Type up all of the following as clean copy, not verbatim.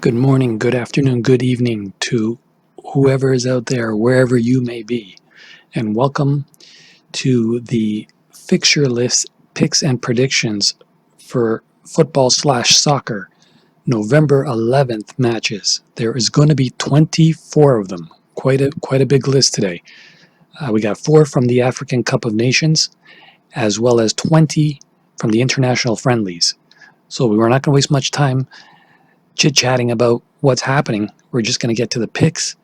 Good morning, good afternoon, good evening to whoever is out there, wherever you may be. And welcome to the fixture list picks and predictions for football/soccer November 11th matches. There is going to be 24 of them. Quite a big list today. We got 4 from the African Cup of Nations, as well as 20 from the international friendlies. So we're not going to waste much time chit-chatting about what's happening. We're just going to get to the picks,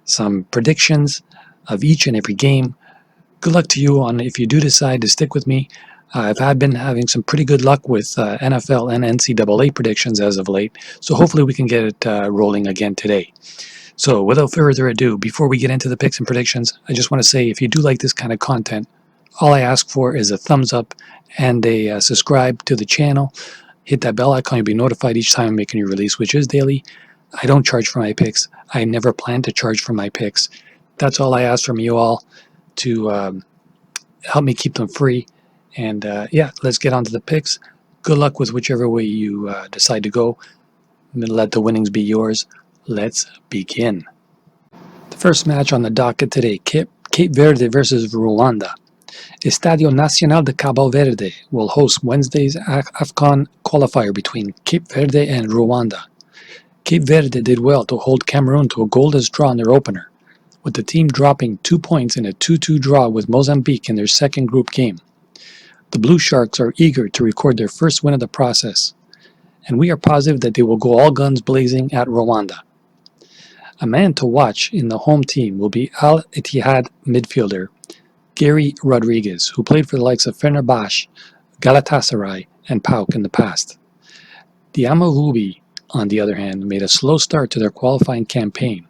some predictions of each and every game. Good luck to you on if you do decide to stick with me. I've been having some pretty good luck with NFL and NCAA predictions as of late, so hopefully we can get it rolling again today. So without further ado, before we get into the picks and predictions, I just want to say if you do like this kind of content, all I ask for is a thumbs up and a subscribe to the channel. Hit that bell icon, you'll be notified each time I make a new release, which is daily. I don't charge for my picks. I never plan to charge for my picks. That's all I ask from you all to help me keep them free. And yeah, let's get on to the picks. Good luck with whichever way you decide to go. Let the winnings be yours. Let's begin. The first match on the docket today, Cape Verde versus Rwanda. Estadio Nacional de Cabo Verde will host Wednesday's AFCON qualifier between Cape Verde and Rwanda. Cape Verde did well to hold Cameroon to a goalless draw in their opener, with the team dropping 2 points in a 2-2 draw with Mozambique in their second group game. The Blue Sharks are eager to record their first win of the process, and we are positive that they will go all guns blazing at Rwanda. A man to watch in the home team will be Al Ittihad midfielder Gary Rodriguez, who played for the likes of Fenerbahce, Galatasaray, and PAOK in the past. The Amavubi, on the other hand, made a slow start to their qualifying campaign,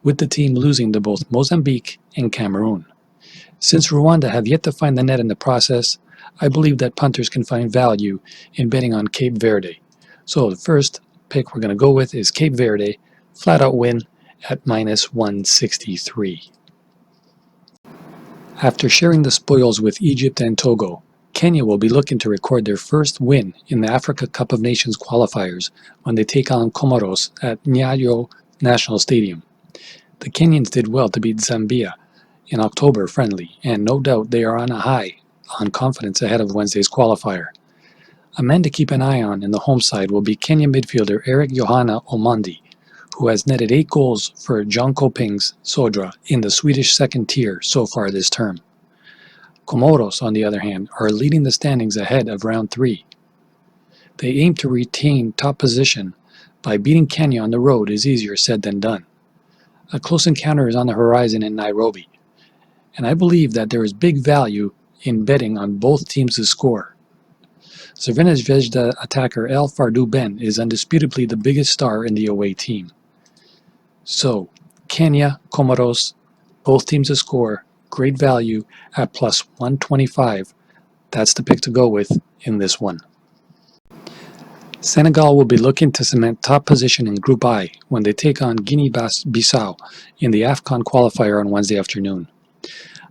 with the team losing to both Mozambique and Cameroon. Since Rwanda have yet to find the net in the process, I believe that punters can find value in betting on Cape Verde. So the first pick we're going to go with is Cape Verde, flat-out win at minus 163. After sharing the spoils with Egypt and Togo, Kenya will be looking to record their first win in the Africa Cup of Nations qualifiers when they take on Comoros at Nyayo National Stadium. The Kenyans did well to beat Zambia in October friendly, and no doubt they are on a high on confidence ahead of Wednesday's qualifier. A man to keep an eye on in the home side will be Kenya midfielder Eric Johanna Omondi, who has netted 8 goals for Jönköping's Södra in the Swedish second tier so far this term. Comoros, on the other hand, are leading the standings ahead of round 3. They aim to retain top position by beating Kenya on the road is easier said than done. A close encounter is on the horizon in Nairobi, and I believe that there is big value in betting on both teams to score. Crvena Zvezda attacker El Fardu Ben is undisputably the biggest star in the away team. So, Kenya, Comoros, both teams to score, great value at plus 125. That's the pick to go with in this one. Senegal will be looking to cement top position in Group I when they take on Guinea Bissau in the AFCON qualifier on Wednesday afternoon.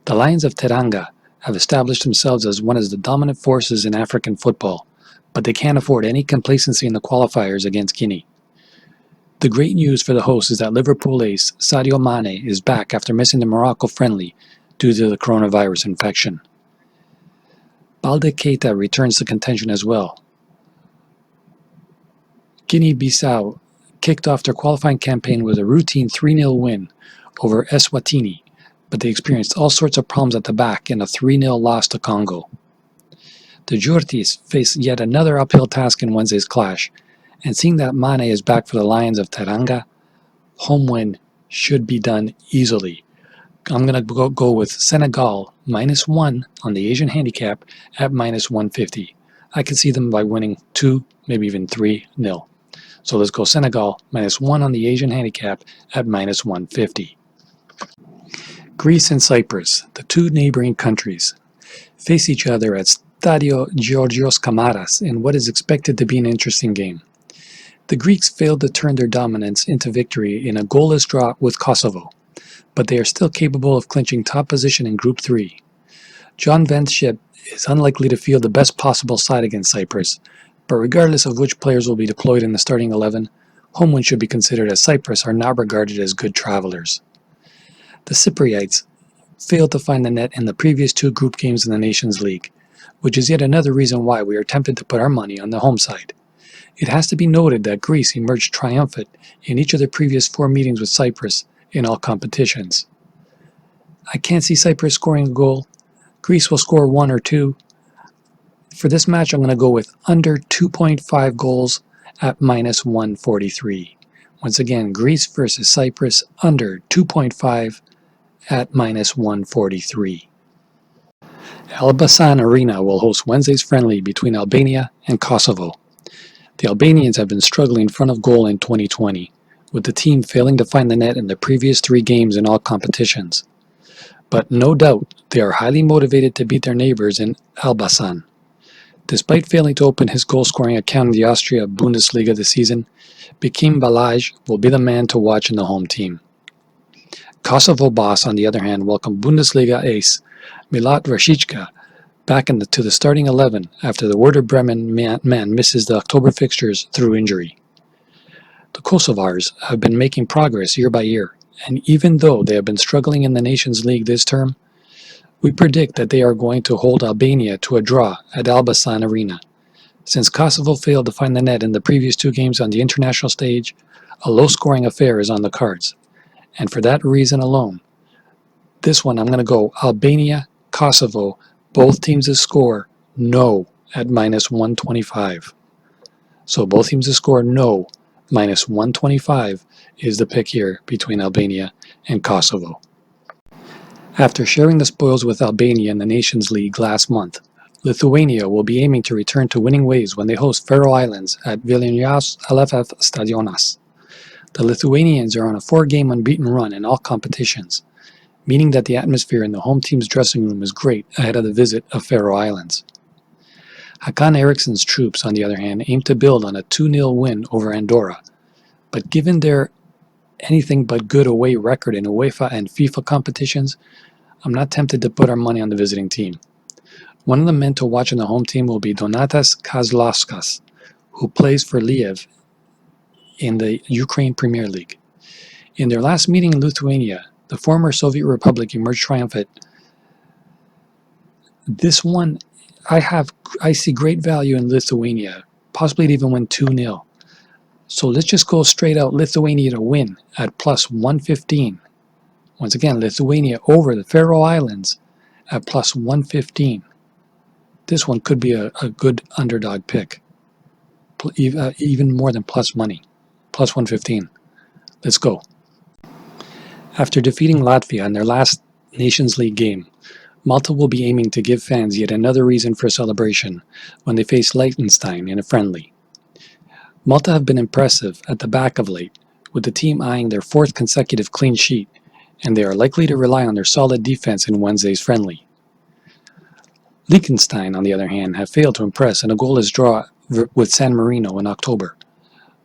The Lions of Teranga have established themselves as one of the dominant forces in African football, but they can't afford any complacency in the qualifiers against Guinea. The great news for the hosts is that Liverpool ace Sadio Mane is back after missing the Morocco friendly due to the coronavirus infection. Balde Keita returns to contention as well. Guinea-Bissau kicked off their qualifying campaign with a routine 3-0 win over Eswatini, but they experienced all sorts of problems at the back in a 3-0 loss to Congo. The Jurtis face yet another uphill task in Wednesday's clash, and seeing that Mane is back for the Lions of Teranga, home win should be done easily. I'm going to go with Senegal minus 1 on the Asian handicap at minus 150. I could see them by winning 2, maybe even 3-0. So let's go Senegal minus 1 on the Asian handicap at minus 150. Greece and Cyprus, the two neighboring countries, face each other at Estadio Georgios Kamaras in what is expected to be an interesting game. The Greeks failed to turn their dominance into victory in a goalless draw with Kosovo, but they are still capable of clinching top position in Group 3. John Venship is unlikely to field the best possible side against Cyprus, but regardless of which players will be deployed in the starting 11, home wins should be considered, as Cyprus are not regarded as good travelers. The Cypriots failed to find the net in the previous 2 group games in the Nations League, which is yet another reason why we are tempted to put our money on the home side. It has to be noted that Greece emerged triumphant in each of their previous 4 meetings with Cyprus in all competitions. I can't see Cyprus scoring a goal. Greece will score 1 or 2. For this match, I'm going to go with under 2.5 goals at minus 143. Once again, Greece versus Cyprus, under 2.5 at minus 143. Elbasan Arena will host Wednesday's friendly between Albania and Kosovo. The Albanians have been struggling in front of goal in 2020, with the team failing to find the net in the previous 3 games in all competitions. But no doubt, they are highly motivated to beat their neighbors in Elbasan. Despite failing to open his goal-scoring account in the Austria Bundesliga this season, Bekim Balaj will be the man to watch in the home team. Kosovo boss, on the other hand, welcomed Bundesliga ace Milat Rashica back to the starting 11 after the Werder Bremen man misses the October fixtures through injury. The Kosovars have been making progress year by year, and even though they have been struggling in the Nations League this term, we predict that they are going to hold Albania to a draw at Elbasan Arena. Since Kosovo failed to find the net in the previous 2 games on the international stage, a low-scoring affair is on the cards. And for that reason alone, this one I'm going to go Albania, Kosovo, both teams to score no at minus 125. So both teams to score no minus 125 is the pick here between Albania and Kosovo. After sharing the spoils with Albania in the Nations League last month, Lithuania will be aiming to return to winning ways when they host Faroe Islands at Vilnius LFF Stadionas. The Lithuanians are on a 4-game unbeaten run in all competitions, meaning that the atmosphere in the home team's dressing room is great ahead of the visit of Faroe Islands. Hakan Eriksson's troops, on the other hand, aim to build on a 2-0 win over Andorra, but given their anything but good away record in UEFA and FIFA competitions, I'm not tempted to put our money on the visiting team. One of the men to watch in the home team will be Donatas Kazlauskas, who plays for Lviv in the Ukraine Premier League. In their last meeting in Lithuania, the former Soviet Republic emerged triumphant. This one, I see great value in Lithuania, possibly to even win 2-0. So let's just go straight out Lithuania to win at plus 115. Once again, Lithuania over the Faroe Islands at plus 115. This one could be a good underdog pick, even more than plus money, plus 115. Let's go. After defeating Latvia in their last Nations League game, Malta will be aiming to give fans yet another reason for celebration when they face Liechtenstein in a friendly. Malta have been impressive at the back of late, with the team eyeing their 4th consecutive clean sheet, and they are likely to rely on their solid defense in Wednesday's friendly. Liechtenstein, on the other hand, have failed to impress in a goalless draw with San Marino in October,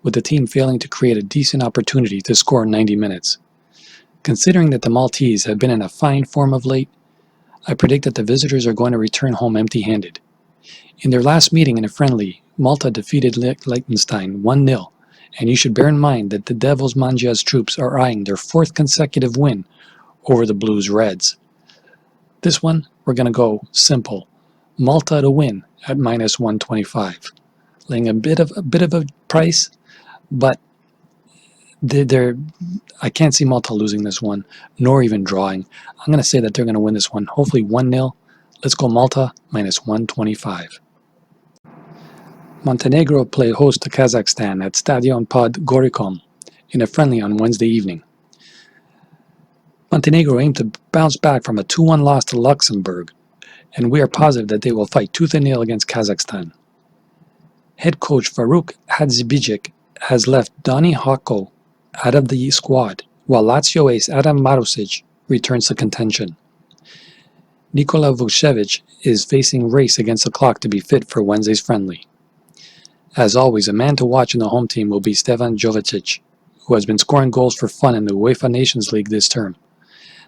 with the team failing to create a decent opportunity to score in 90 minutes. Considering that the Maltese have been in a fine form of late, I predict that the visitors are going to return home empty-handed. In their last meeting in a friendly, Malta defeated Liechtenstein 1-0, and you should bear in mind that the Devils Mangia's troops are eyeing their 4th consecutive win over the Blues Reds. This one, we're going to go simple. Malta to win at minus 125. Laying a bit of a price, but I can't see Malta losing this one, nor even drawing. I'm going to say that they're going to win this one, hopefully 1-0. Let's go Malta minus 125. Montenegro play host to Kazakhstan at Estadio Pod Gorikom in a friendly on Wednesday evening. Montenegro aim to bounce back from a 2-1 loss to Luxembourg, and we are positive that they will fight tooth and nail against Kazakhstan. Head coach Faruk Hadzibijic has left Donny Hako out of the squad, while Lazio ace Adam Marusic returns to contention. Nikola Vucevic is facing race against the clock to be fit for Wednesday's friendly. As always, a man to watch in the home team will be Stevan Jovicic, who has been scoring goals for fun in the UEFA Nations League this term.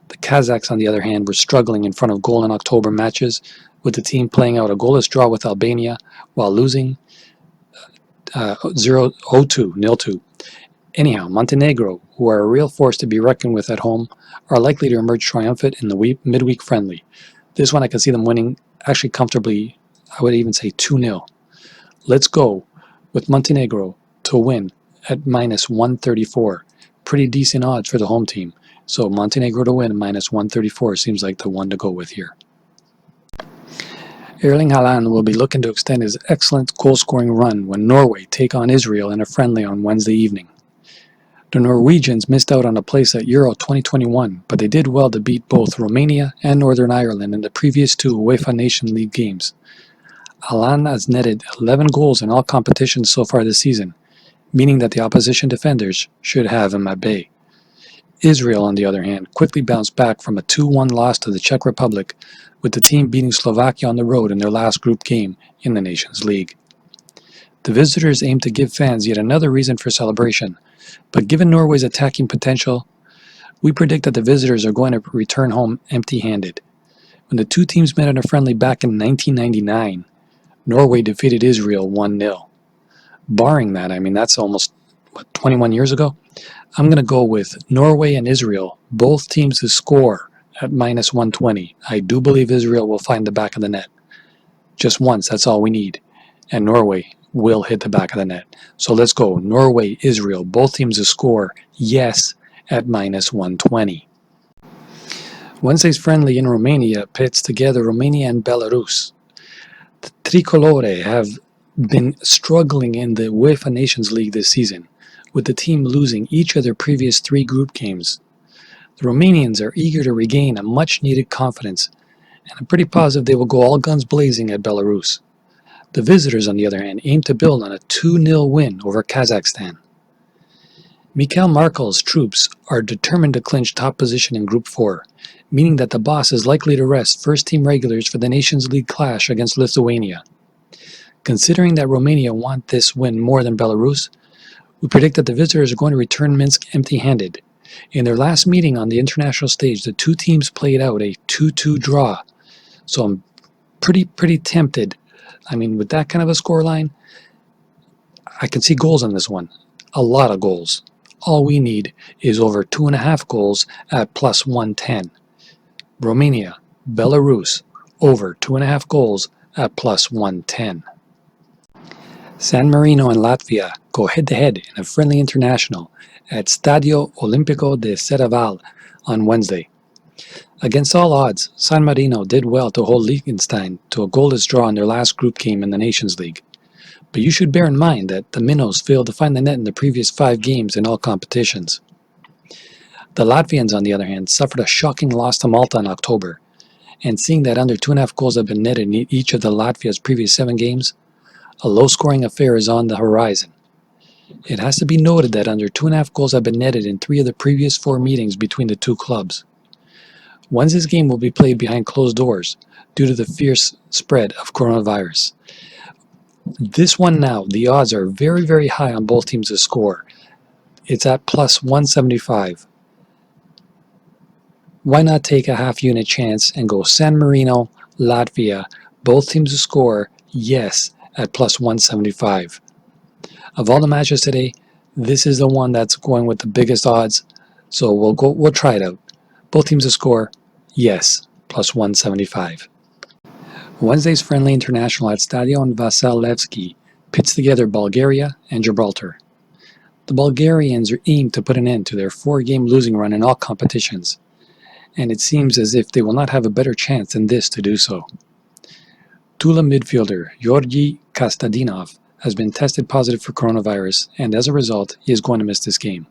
The Kazakhs, on the other hand, were struggling in front of goal in October matches, with the team playing out a goalless draw with Albania while losing 0-2. Anyhow, Montenegro, who are a real force to be reckoned with at home, are likely to emerge triumphant in the midweek friendly. This one I can see them winning actually comfortably, I would even say 2-0. Let's go with Montenegro to win at minus 134. Pretty decent odds for the home team. So Montenegro to win minus 134 seems like the one to go with here. Erling Haaland will be looking to extend his excellent goal-scoring run when Norway take on Israel in a friendly on Wednesday evening. The Norwegians missed out on a place at Euro 2021, but they did well to beat both Romania and Northern Ireland in the previous two UEFA Nations League games. Haaland has netted 11 goals in all competitions so far this season, meaning that the opposition defenders should have him at bay. Israel, on the other hand, quickly bounced back from a 2-1 loss to the Czech Republic, with the team beating Slovakia on the road in their last group game in the Nations League. The visitors aim to give fans yet another reason for celebration, but given Norway's attacking potential, we predict that the visitors are going to return home empty-handed. When the two teams met in a friendly back in 1999, Norway defeated Israel 1-0. Barring that, that's almost, 21 years ago? I'm going to go with Norway and Israel, both teams to score at minus 120. I do believe Israel will find the back of the net. Just once, that's all we need. And Norway will hit the back of the net. So let's go. Norway, Israel, both teams to score, yes, at minus 120. Wednesday's friendly in Romania pits together Romania and Belarus. The Tricolore have been struggling in the UEFA Nations League this season, with the team losing each of their previous 3 group games. The Romanians are eager to regain a much-needed confidence, and I'm pretty positive they will go all guns blazing at Belarus. The visitors, on the other hand, aim to build on a 2-0 win over Kazakhstan. Michael Markel's troops are determined to clinch top position in Group 4, meaning that the boss is likely to rest first-team regulars for the Nations League clash against Lithuania. Considering that Romania want this win more than Belarus, we predict that the visitors are going to return Minsk empty-handed. In their last meeting on the international stage, the two teams played out a 2-2 draw. So I'm pretty tempted. With that kind of a scoreline, I can see goals on this one. A lot of goals. All we need is over 2.5 goals at plus 110. Romania, Belarus, over 2.5 goals at plus 110. San Marino and Latvia go head-to-head in a friendly international at Estadio Olimpico de Senegal on Wednesday. Against all odds, San Marino did well to hold Liechtenstein to a goalless draw in their last group game in the Nations League. But you should bear in mind that the Minnows failed to find the net in the previous 5 games in all competitions. The Latvians, on the other hand, suffered a shocking loss to Malta in October, and seeing that under 2.5 goals have been netted in each of the Latvia's previous 7 games, a low-scoring affair is on the horizon. It has to be noted that under 2.5 goals have been netted in 3 of the previous 4 meetings between the two clubs. Wednesday's game will be played behind closed doors due to the fierce spread of coronavirus. This one now, the odds are very, very high on both teams to score. It's at plus 175. Why not take a half-unit chance and go San Marino, Latvia, both teams to score, yes, at plus 175. Of all the matches today, this is the one that's going with the biggest odds, so we'll try it out. Both teams to score, yes, plus 175. Wednesday's friendly international at Estadio Vasilevski pits together Bulgaria and Gibraltar. The Bulgarians aim to put an end to their 4-game losing run in all competitions, and it seems as if they will not have a better chance than this to do so. Tula midfielder Georgi Kostadinov has been tested positive for coronavirus, and as a result, he is going to miss this game.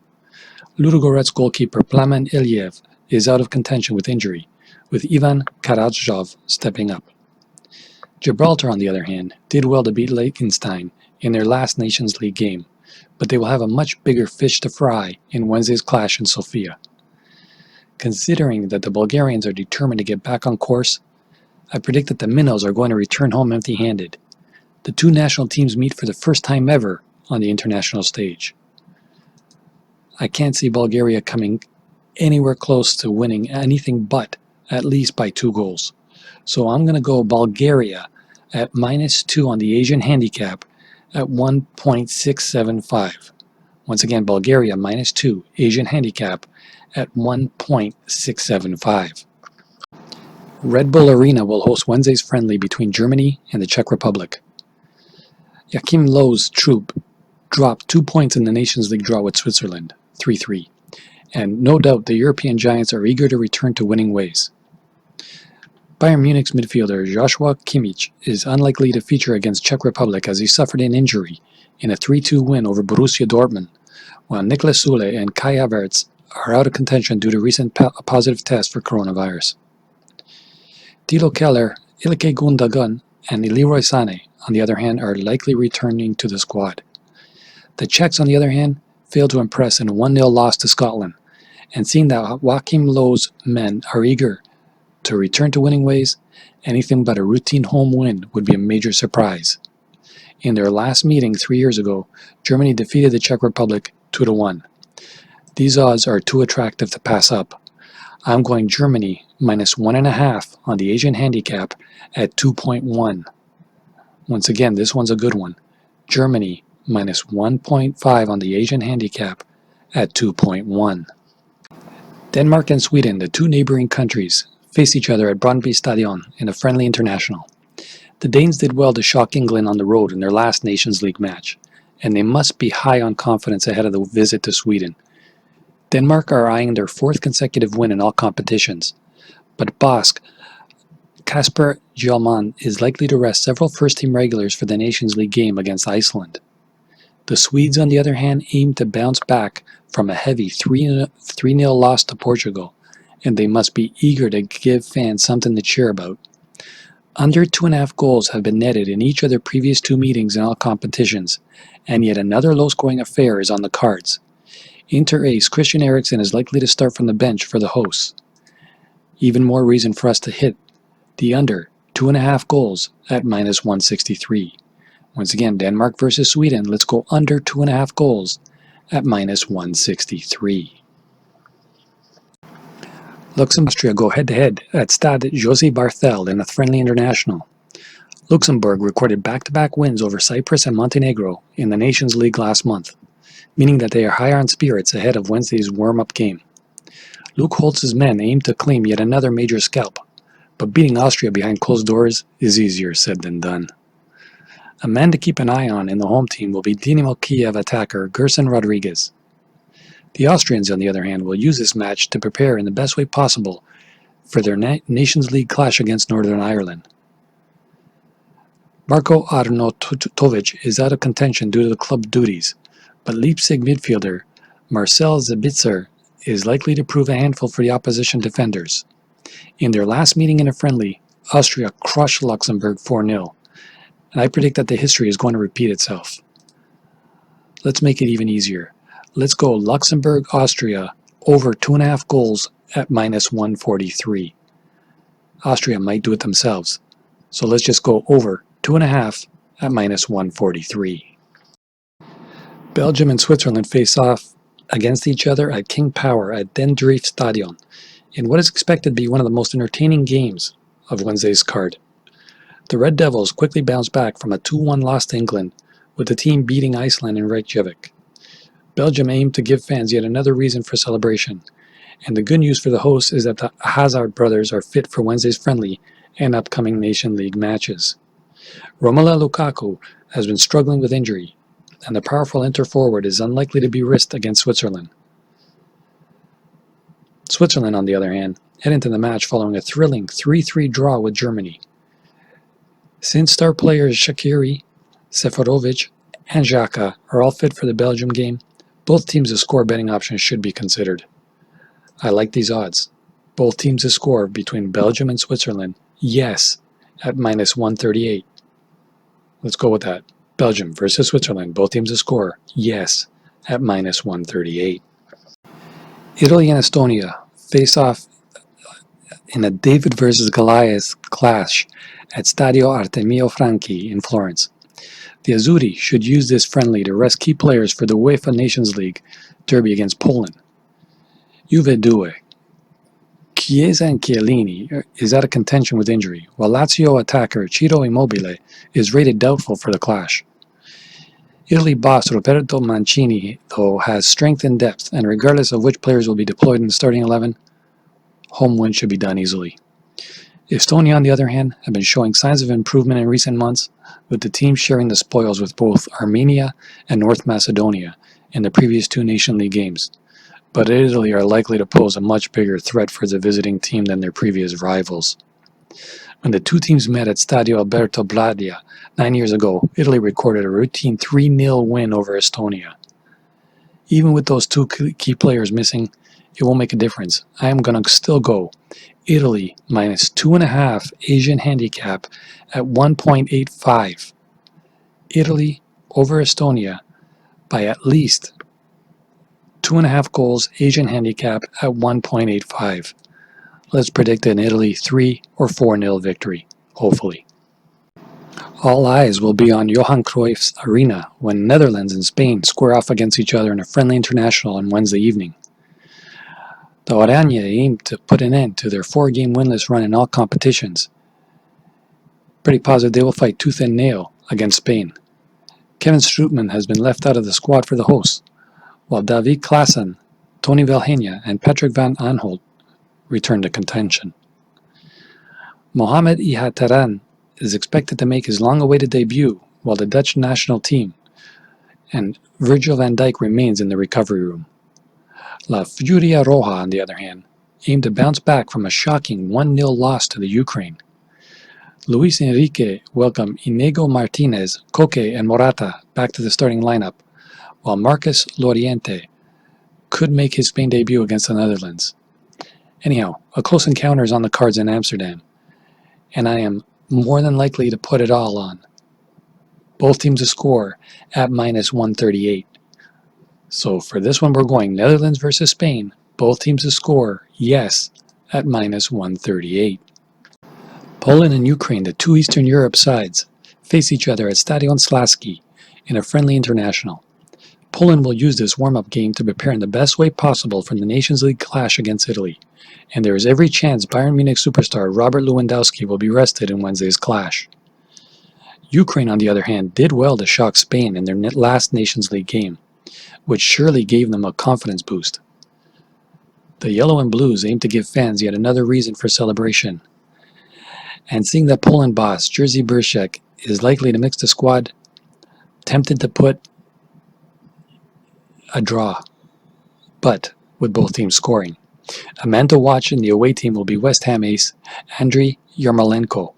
Ludogorets goalkeeper Plamen Iliev is out of contention with injury, with Ivan Karadzhov stepping up. Gibraltar, on the other hand, did well to beat Liechtenstein in their last Nations League game, but they will have a much bigger fish to fry in Wednesday's clash in Sofia. Considering that the Bulgarians are determined to get back on course, I predict that the Minnows are going to return home empty-handed. The two national teams meet for the first time ever on the international stage. I can't see Bulgaria coming anywhere close to winning anything but at least by 2 goals. So I'm going to go Bulgaria at -2 on the Asian handicap at 1.675. Once again, Bulgaria -2, Asian handicap at 1.675. Red Bull Arena will host Wednesday's friendly between Germany and the Czech Republic. Joachim Löw's troop dropped 2 points in the Nations League draw with Switzerland, 3-3. And no doubt the European giants are eager to return to winning ways. Bayern Munich's midfielder Joshua Kimmich is unlikely to feature against Czech Republic as he suffered an injury in a 3-2 win over Borussia Dortmund, while Niklas Süle and Kai Havertz are out of contention due to recent positive tests for coronavirus. Thilo Keller, Ilkay Gundogan, and Leroy Sané, on the other hand, are likely returning to the squad. The Czechs, on the other hand, failed to impress in a 1-0 loss to Scotland, and seeing that Joachim Löw's men are eager to return to winning ways, anything but a routine home win would be a major surprise. In their last meeting 3 years ago, Germany defeated the Czech Republic 2-1. These odds are too attractive to pass up. I'm going Germany -1.5 on the Asian handicap at 2.1. Once again, this one's a good one. Germany -1.5 on the Asian handicap at 2.1. Denmark and Sweden, the two neighboring countries, face each other at Brøndby Stadion in a friendly international. The Danes did well to shock England on the road in their last Nations League match, and they must be high on confidence ahead of the visit to Sweden. Denmark are eyeing their 4th consecutive win in all competitions, but Basque Kasper Hjulmand is likely to rest several first-team regulars for the Nations League game against Iceland. The Swedes, on the other hand, aim to bounce back from a heavy 3-0 loss to Portugal, and they must be eager to give fans something to cheer about. Under 2.5 goals have been netted in each of their previous 2 meetings in all competitions, and yet another low-scoring affair is on the cards. Inter ace Christian Eriksen is likely to start from the bench for the hosts. Even more reason for us to hit the under 2.5 goals at -163. Once again, Denmark versus Sweden, let's go under 2.5 goals at -163. Luxembourg and Austria go head-to-head at Stade José Barthel in a friendly international. Luxembourg recorded back-to-back wins over Cyprus and Montenegro in the Nations League last month, meaning that they are higher on spirits ahead of Wednesday's warm-up game. Luke Holtz's men aim to claim yet another major scalp, but beating Austria behind closed doors is easier said than done. A man to keep an eye on in the home team will be Dynamo Kiev attacker Gerson Rodriguez. The Austrians, on the other hand, will use this match to prepare in the best way possible for their Nations League clash against Northern Ireland. Marko Arnautovic is out of contention due to the club duties, but Leipzig midfielder Marcel Sabitzer is likely to prove a handful for the opposition defenders. In their last meeting in a friendly, Austria crushed Luxembourg 4-0, and I predict that the history is going to repeat itself. Let's make it even easier. Let's go Luxembourg, Austria, over 2.5 goals at -143. Austria might do it themselves, so let's just go over 2.5 at -143. Belgium and Switzerland face off against each other at King Power at Den Dreef Stadion in what is expected to be one of the most entertaining games of Wednesday's card. The Red Devils quickly bounced back from a 2-1 loss to England, with the team beating Iceland in Reykjavik. Belgium aimed to give fans yet another reason for celebration, and the good news for the hosts is that the Hazard brothers are fit for Wednesday's friendly and upcoming Nation League matches. Romelu Lukaku has been struggling with injury, and the powerful Inter forward is unlikely to be risked against Switzerland. Switzerland, on the other hand, head into the match following a thrilling 3-3 draw with Germany. Since star players Shaqiri, Seferovic, and Xhaka are all fit for the Belgium game, both teams to score betting options should be considered. I like these odds. Both teams to score between Belgium and Switzerland, yes, at -138. Let's go with that. Belgium versus Switzerland, both teams to score, yes, at -138. Italy and Estonia face off in a David versus Goliath clash at Stadio Artemio Franchi in Florence. The Azzurri should use this friendly to rest key players for the UEFA Nations League derby against Poland. Juve 2. Chiesa and Chiellini is out of contention with injury, while Lazio attacker Ciro Immobile is rated doubtful for the clash. Italy boss Roberto Mancini, though, has strength in depth, and regardless of which players will be deployed in the starting 11, home win should be done easily. Estonia, on the other hand, have been showing signs of improvement in recent months, with the team sharing the spoils with both Armenia and North Macedonia in the previous two Nation League games. But Italy are likely to pose a much bigger threat for the visiting team than their previous rivals. When the two teams met at Stadio Alberto Bladia 9 years ago, Italy recorded a routine 3-0 win over Estonia. Even with those two key players missing, it won't make a difference. I am going to still go Italy minus 2.5 Asian handicap at 1.85. Italy over Estonia by at least 2.5 goals Asian handicap at 1.85. Let's predict an Italy 3 or 4-0 victory, hopefully. All eyes will be on Johan Cruyff's Arena when Netherlands and Spain square off against each other in a friendly international on Wednesday evening. The Oranje aim to put an end to their 4-game winless run in all competitions. Pretty positive they will fight tooth and nail against Spain. Kevin Strootman has been left out of the squad for the hosts, while David Klaassen, Tony Velhenia, and Patrick van Aanholt return to contention. Mohamed Ihattaren is expected to make his long-awaited debut, while the Dutch national team and Virgil van Dijk remains in the recovery room. La Furia Roja, on the other hand, aim to bounce back from a shocking 1-0 loss to the Ukraine. Luis Enrique welcomed Inigo Martinez, Koke, and Morata back to the starting lineup, while Marcus Llorente could make his Spain debut against the Netherlands. Anyhow, a close encounter is on the cards in Amsterdam, and I am more than likely to put it all on both teams to score at minus 138. So for this one, we're going Netherlands versus Spain, both teams to score, yes, at minus 138. Poland and Ukraine, the two Eastern Europe sides, face each other at Stadion Śląski in a friendly international. Poland will use this warm-up game to prepare in the best way possible for the Nations League clash against Italy, and there is every chance Bayern Munich superstar Robert Lewandowski will be rested in Wednesday's clash. Ukraine, on the other hand, did well to shock Spain in their last Nations League game, which surely gave them a confidence boost. The Yellow and Blues aim to give fans yet another reason for celebration. And seeing that Poland boss Jerzy Brzezek is likely to mix the squad, tempted to put a draw, but with both teams scoring. A man to watch in the away team will be West Ham ace Andriy Yarmolenko.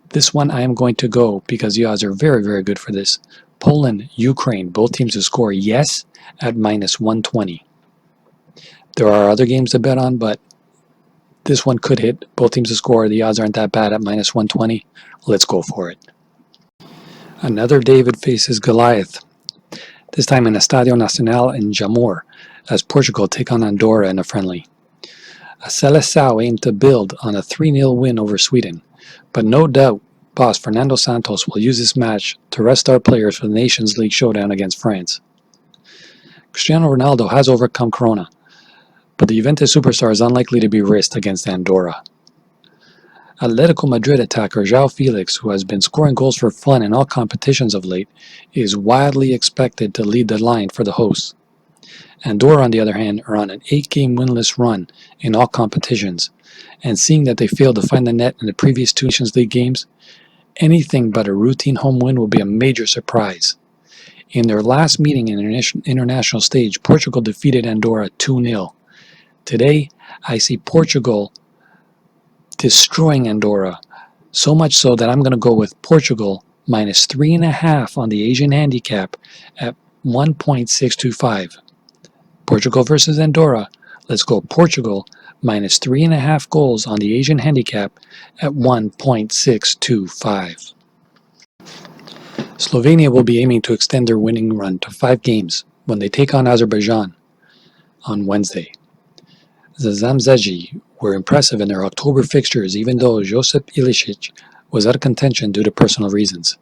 This one I am going to go because the odds are very, very good for this. Poland, Ukraine, both teams to score yes at minus 120. There are other games to bet on, but this one could hit both teams to score. The odds aren't that bad at minus 120. Let's go for it. Another David faces Goliath, this time in Estadio Nacional in Jamor, as Portugal take on Andorra in a friendly. A Seleção aim to build on a 3-0 win over Sweden, but no doubt boss Fernando Santos will use this match to rest star players for the Nations League showdown against France. Cristiano Ronaldo has overcome Corona, but the Juventus superstar is unlikely to be risked against Andorra. Atletico Madrid attacker João Felix, who has been scoring goals for fun in all competitions of late, is widely expected to lead the line for the hosts. Andorra, on the other hand, are on an 8-game winless run in all competitions, and seeing that they failed to find the net in the previous two Nations League games, anything but a routine home win will be a major surprise. In their last meeting in the international stage, Portugal defeated Andorra 2-0. Today, I see Portugal destroying Andorra, so much so that I'm going to go with Portugal minus 3.5 on the Asian handicap at 1.625. Portugal versus Andorra. Let's go Portugal minus 3.5 goals on the Asian handicap at 1.625. Slovenia will be aiming to extend their winning run to 5 games when they take on Azerbaijan on Wednesday. The Zamzeji were impressive in their October fixtures even though Josip Ilicic was out of contention due to personal reasons.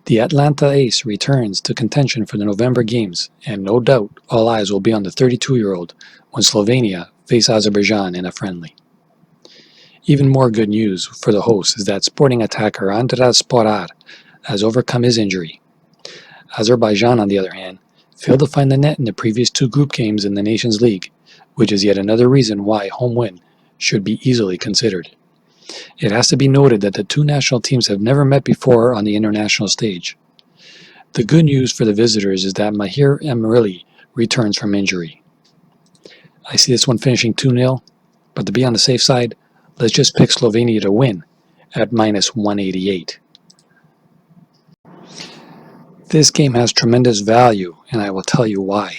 The Atlanta ace returns to contention for the November games, and no doubt all eyes will be on the 32-year-old when Slovenia face Azerbaijan in a friendly. Even more good news for the hosts is that Sporting attacker Andras Sporar has overcome his injury. Azerbaijan, on the other hand, failed to find the net in the previous two group games in the Nations League, which is yet another reason why home win should be easily considered. It has to be noted that the two national teams have never met before on the international stage. The good news for the visitors is that Mahir Emirli returns from injury. I see this one finishing 2-0, but to be on the safe side, let's just pick Slovenia to win at minus 188. This game has tremendous value, and I will tell you why.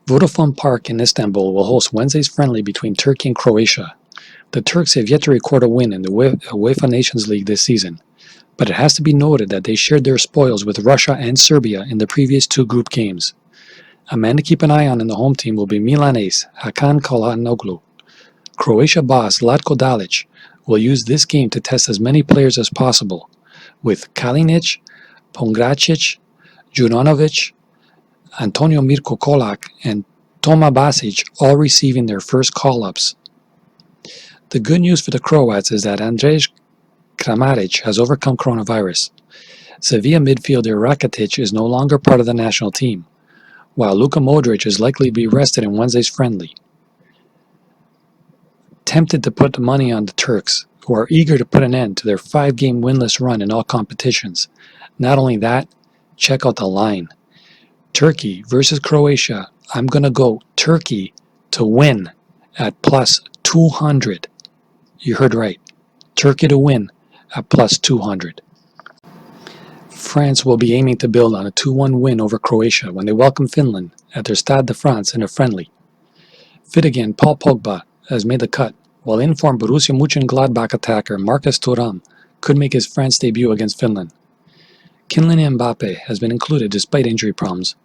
Vodafone Park in Istanbul will host Wednesday's friendly between Turkey and Croatia. The Turks have yet to record a win in the UEFA Nations League this season, but it has to be noted that they shared their spoils with Russia and Serbia in the previous two group games. A man to keep an eye on in the home team will be Milan ace Hakan Çalhanoğlu. Croatia boss Latko Dalic will use this game to test as many players as possible, with Kalinic, Pongracic, Juranovic, Antonio Mirko Kolak, and Toma Basic all receiving their first call-ups. The good news for the Croats is that Andrej Kramaric has overcome coronavirus. Sevilla midfielder Rakitic is no longer part of the national team, while Luka Modric is likely to be rested in Wednesday's friendly. Tempted to put the money on the Turks, who are eager to put an end to their 5-game winless run in all competitions. Not only that, check out the line. Turkey versus Croatia. I'm going to go Turkey to win at plus 200. You heard right. Turkey to win at plus 200. France will be aiming to build on a 2-1 win over Croatia when they welcome Finland at their Stade de France in a friendly. Fit again, Paul Pogba has made the cut, while in-form Borussia Mönchengladbach attacker Marcus Thuram could make his France debut against Finland. Kylian Mbappe has been included despite injury problems,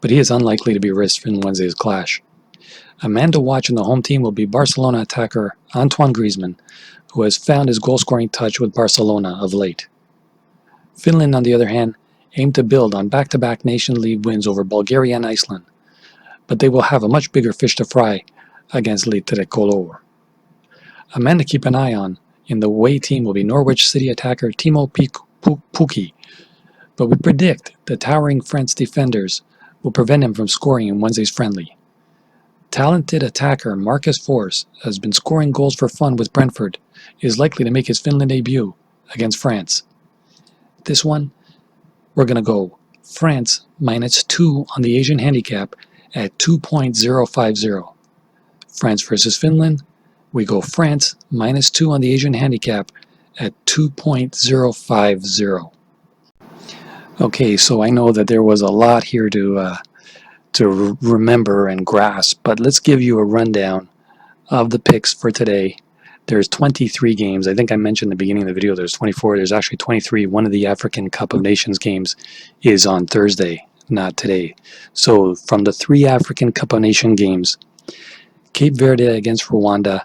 but he is unlikely to be risked in Wednesday's clash. A man to watch in the home team will be Barcelona attacker Antoine Griezmann, who has found his goal-scoring touch with Barcelona of late. Finland, on the other hand, aim to build on back-to-back Nation League wins over Bulgaria and Iceland, but they will have a much bigger fish to fry against Le Tricolore. A man to keep an eye on in the away team will be Norwich City attacker Timo Pukki, but we predict the towering French defenders will prevent him from scoring in Wednesday's friendly. Talented attacker Marcus Forss has been scoring goals for fun with Brentford, is likely to make his Finland debut against France. This one, we're going to go France minus 2 on the Asian handicap at 2.050. France versus Finland, we go France minus 2 on the Asian handicap at 2.050. Okay, so I know that there was a lot here to remember and grasp, but let's give you a rundown of the picks for today. There's 23 games. I think I mentioned at the beginning of the video there's 24. There's actually 23. One of the African Cup of Nations games is on Thursday, not today. So from the 3 African Cup of Nations games, Cape Verde against Rwanda,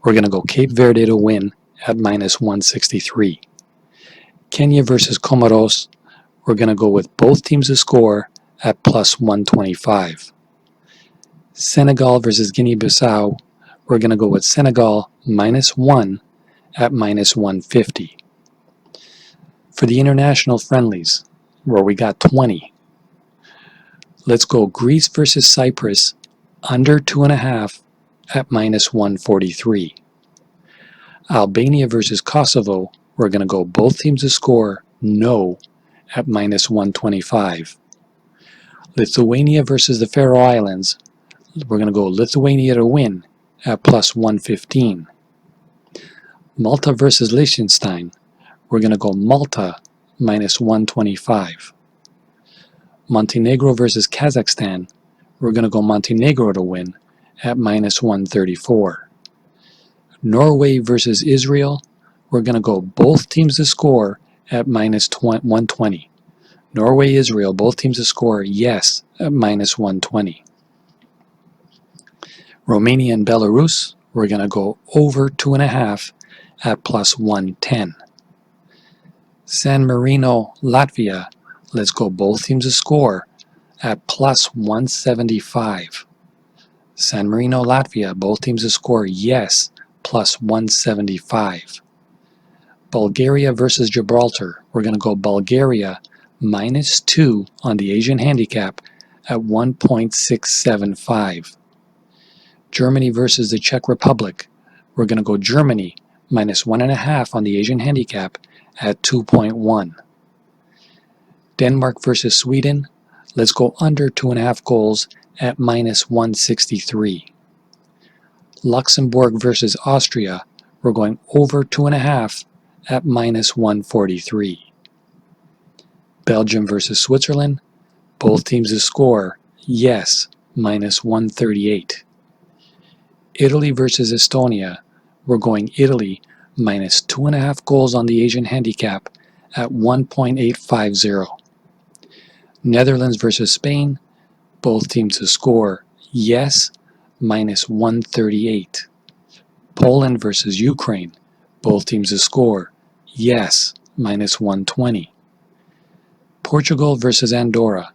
we're going to go Cape Verde to win at minus 163. Kenya versus Comoros, we're going to go with both teams to score at plus 125. Senegal versus Guinea Bissau, we're going to go with Senegal minus 1 at minus 150. For the international friendlies, where we got 20, let's go Greece versus Cyprus under 2.5 at minus 143. Albania versus Kosovo, we're going to go both teams to score no at minus 125. Lithuania versus the Faroe Islands, we're going to go Lithuania to win at plus 115. Malta versus Liechtenstein, we're going to go Malta minus 125. Montenegro versus Kazakhstan, we're going to go Montenegro to win at minus 134. Norway versus Israel, we're going to go both teams to score at minus 120. Norway, Israel, both teams to score yes at minus 120. Romania and Belarus, we're going to go over 2.5 at plus 110. San Marino, Latvia, let's go both teams to score at plus 175. San Marino, Latvia, both teams to score yes, plus 175. Bulgaria versus Gibraltar, we're going to go Bulgaria -2 on the Asian handicap at 1.675. Germany versus the Czech Republic. We're going to go Germany -1.5 on the Asian handicap at 2.1. Denmark versus Sweden. Let's go under 2.5 goals at -163. Luxembourg versus Austria. We're going over 2.5 at -143. Belgium versus Switzerland. Both teams to score. Yes, -138. Italy versus Estonia. We're going Italy -2.5 goals on the Asian handicap at 1.850. Netherlands versus Spain. Both teams to score. Yes, -138. Poland versus Ukraine. Both teams to score. Yes, -120. Portugal versus Andorra.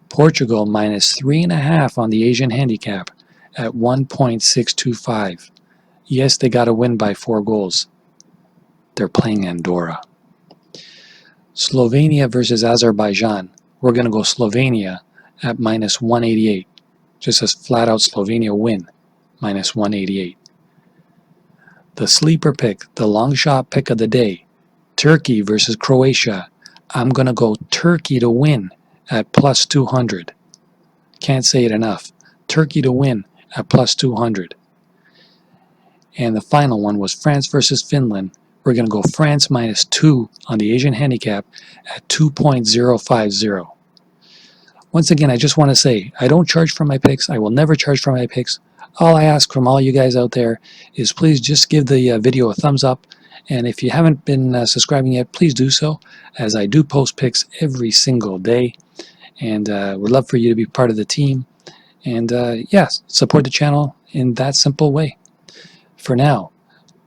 Portugal -3.5 on the Asian handicap at 1.625. Yes, they got to win by 4 goals. They're playing Andorra. Slovenia versus Azerbaijan. We're going to go Slovenia at -188. Just as flat out Slovenia win, -188. The sleeper pick, the long shot pick of the day, Turkey versus Croatia. I'm going to go Turkey to win at +200. Can't say it enough. Turkey to win at +200. And the final one was France versus Finland. We're going to go France -2 on the Asian handicap at 2.050. Once again, I just want to say, I don't charge for my picks. I will never charge for my picks. All I ask from all you guys out there is please just give the video a thumbs up. And if you haven't been subscribing yet, please do so, as I do post picks every single day. And would love for you to be part of the team. And yes, support the channel in that simple way. For now,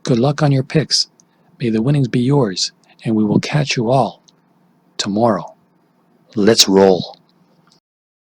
good luck on your picks. May the winnings be yours, and we will catch you all tomorrow. Let's roll.